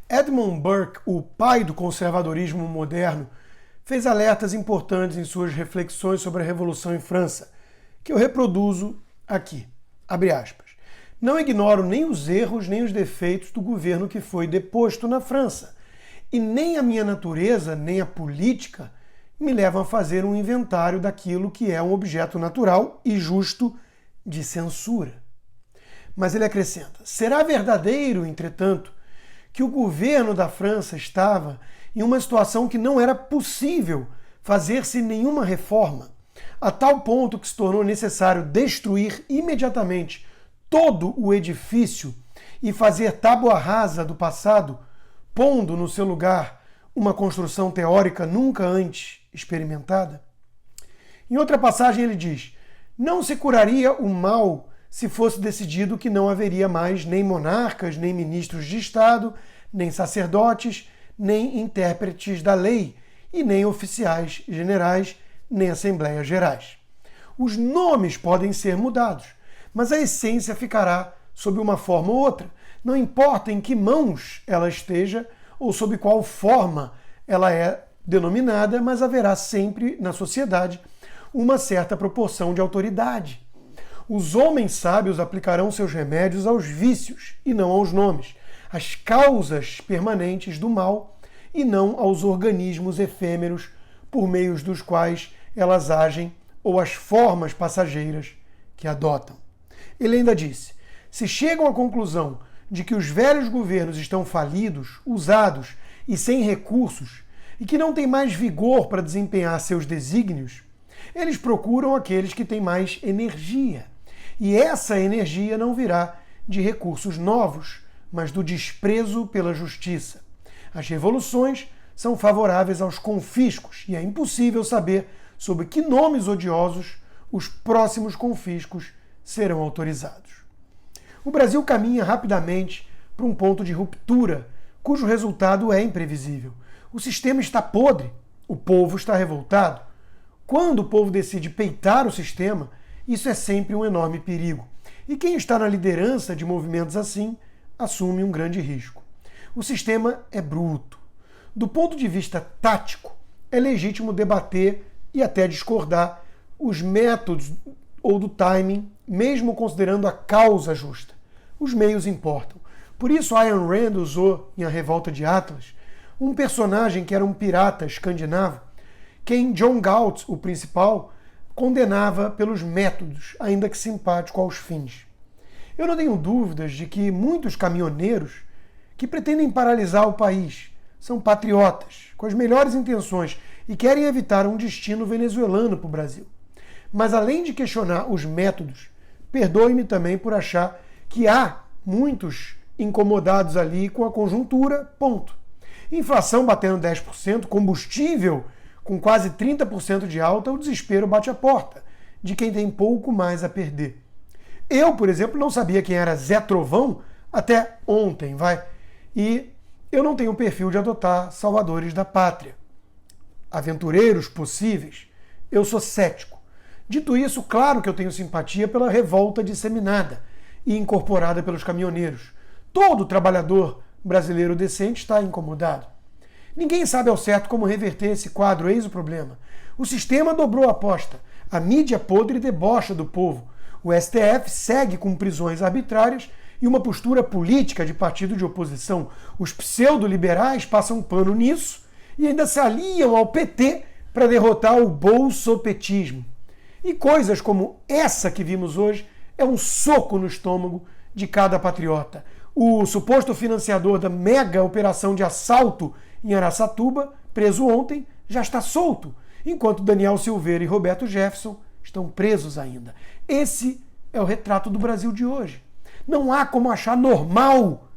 Edmund Burke, o pai do conservadorismo moderno, fez alertas importantes em suas reflexões sobre a Revolução em França, que eu reproduzo aqui. Abre aspas. Não ignoro nem os erros nem os defeitos do governo que foi deposto na França, e nem a minha natureza, nem a política me levam a fazer um inventário daquilo que é um objeto natural e justo de censura. Mas ele acrescenta, será verdadeiro, entretanto, que o governo da França estava em uma situação que não era possível fazer-se nenhuma reforma, a tal ponto que se tornou necessário destruir imediatamente todo o edifício e fazer tábua rasa do passado, pondo no seu lugar uma construção teórica nunca antes experimentada? Em outra passagem ele diz, não se curaria o mal se fosse decidido que não haveria mais nem monarcas, nem ministros de Estado, nem sacerdotes, nem intérpretes da lei, e nem oficiais generais, nem assembleias gerais. Os nomes podem ser mudados, mas a essência ficará sob uma forma ou outra. Não importa em que mãos ela esteja ou sob qual forma ela é denominada, mas haverá sempre na sociedade uma certa proporção de autoridade. Os homens sábios aplicarão seus remédios aos vícios e não aos nomes, às causas permanentes do mal e não aos organismos efêmeros por meios dos quais elas agem ou às formas passageiras que adotam. Ele ainda disse, se chegam à conclusão de que os velhos governos estão falidos, usados e sem recursos e que não têm mais vigor para desempenhar seus desígnios, eles procuram aqueles que têm mais energia. E essa energia não virá de recursos novos, mas do desprezo pela justiça. As revoluções são favoráveis aos confiscos e é impossível saber sob que nomes odiosos os próximos confiscos serão autorizados. O Brasil caminha rapidamente para um ponto de ruptura, cujo resultado é imprevisível. O sistema está podre, o povo está revoltado. Quando o povo decide peitar o sistema, isso é sempre um enorme perigo. E quem está na liderança de movimentos assim, assume um grande risco. O sistema é bruto. Do ponto de vista tático, é legítimo debater e até discordar os métodos ou do timing, mesmo considerando a causa justa. Os meios importam. Por isso, Ayn Rand usou, em A Revolta de Atlas, um personagem que era um pirata escandinavo, quem John Galt, o principal, condenava pelos métodos, ainda que simpático aos fins. Eu não tenho dúvidas de que muitos caminhoneiros que pretendem paralisar o país são patriotas, com as melhores intenções e querem evitar um destino venezuelano para o Brasil. Mas além de questionar os métodos, perdoe-me também por achar que há muitos incomodados ali com a conjuntura, ponto. Inflação batendo 10%, combustível com quase 30% de alta, o desespero bate a porta de quem tem pouco mais a perder. Eu, por exemplo, não sabia quem era Zé Trovão até ontem, E eu não tenho o perfil de adotar salvadores da pátria, aventureiros possíveis. Eu sou cético. Dito isso, claro que eu tenho simpatia pela revolta disseminada e incorporada pelos caminhoneiros. Todo trabalhador brasileiro decente está incomodado. Ninguém sabe ao certo como reverter esse quadro, eis o problema. O sistema dobrou a aposta. A mídia podre debocha do povo. O STF segue com prisões arbitrárias e uma postura política de partido de oposição. Os pseudo-liberais passam pano nisso e ainda se aliam ao PT para derrotar o bolsopetismo. E coisas como essa que vimos hoje é um soco no estômago de cada patriota. O suposto financiador da mega operação de assalto em Araçatuba, preso ontem, já está solto, enquanto Daniel Silveira e Roberto Jefferson estão presos ainda. Esse é o retrato do Brasil de hoje. Não há como achar normal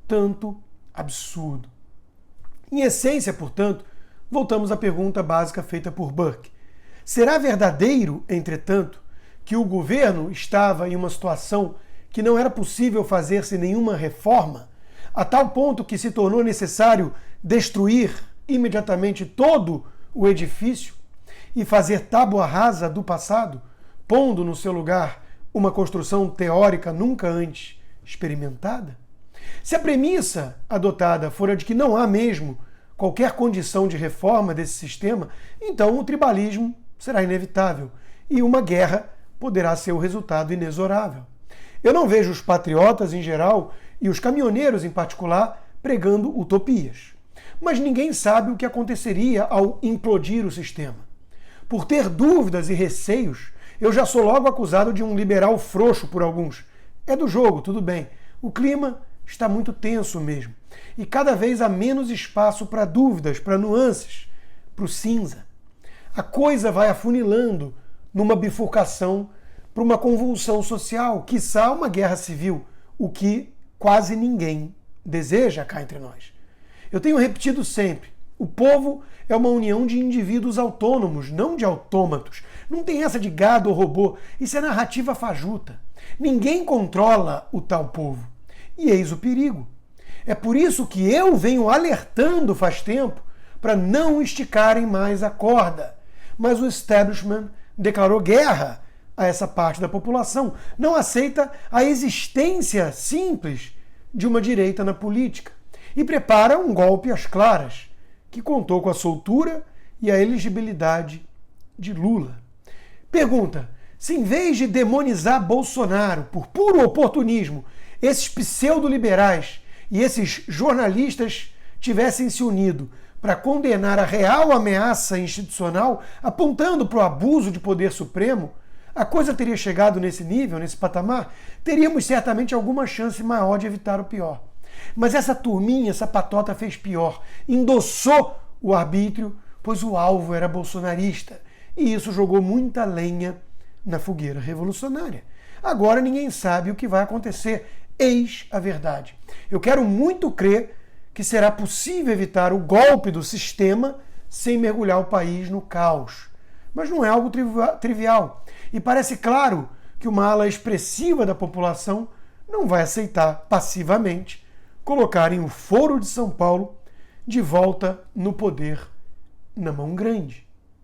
tanto absurdo. Em essência, portanto, voltamos à pergunta básica feita por Burke. Será verdadeiro, entretanto, que o governo estava em uma situação que não era possível fazer-se nenhuma reforma, a tal ponto que se tornou necessário destruir imediatamente todo o edifício e fazer tábua rasa do passado, pondo no seu lugar uma construção teórica nunca antes experimentada? Se a premissa adotada for a de que não há mesmo qualquer condição de reforma desse sistema, então o tribalismo será inevitável e uma guerra poderá ser o resultado inexorável. Eu não vejo os patriotas em geral e os caminhoneiros em particular pregando utopias. Mas ninguém sabe o que aconteceria ao implodir o sistema. Por ter dúvidas e receios, eu já sou logo acusado de um liberal frouxo por alguns. É do jogo, tudo bem. O clima está muito tenso mesmo. E cada vez há menos espaço para dúvidas, para nuances, para o cinza. A coisa vai afunilando numa bifurcação para uma convulsão social, quiçá uma guerra civil, o que quase ninguém deseja cá entre nós. Eu tenho repetido sempre, o povo é uma união de indivíduos autônomos, não de autômatos. Não tem essa de gado ou robô, isso é narrativa fajuta. Ninguém controla o tal povo. E eis o perigo. É por isso que eu venho alertando faz tempo para não esticarem mais a corda. Mas o establishment declarou guerra a essa parte da população. Não aceita a existência simples de uma direita na política. E prepara um golpe às claras, que contou com a soltura e a elegibilidade de Lula. Pergunta: se em vez de demonizar Bolsonaro por puro oportunismo, esses pseudo-liberais e esses jornalistas tivessem se unido para condenar a real ameaça institucional, apontando para o abuso de poder supremo, a coisa teria chegado nesse nível, nesse patamar? Teríamos certamente alguma chance maior de evitar o pior. Mas essa turminha, essa patota fez pior, endossou o arbítrio, pois o alvo era bolsonarista. E isso jogou muita lenha na fogueira revolucionária. Agora ninguém sabe o que vai acontecer. Eis a verdade. Eu quero muito crer que será possível evitar o golpe do sistema sem mergulhar o país no caos. Mas não é algo trivial. E parece claro que uma ala expressiva da população não vai aceitar passivamente colocarem o Foro de São Paulo de volta no poder na mão grande.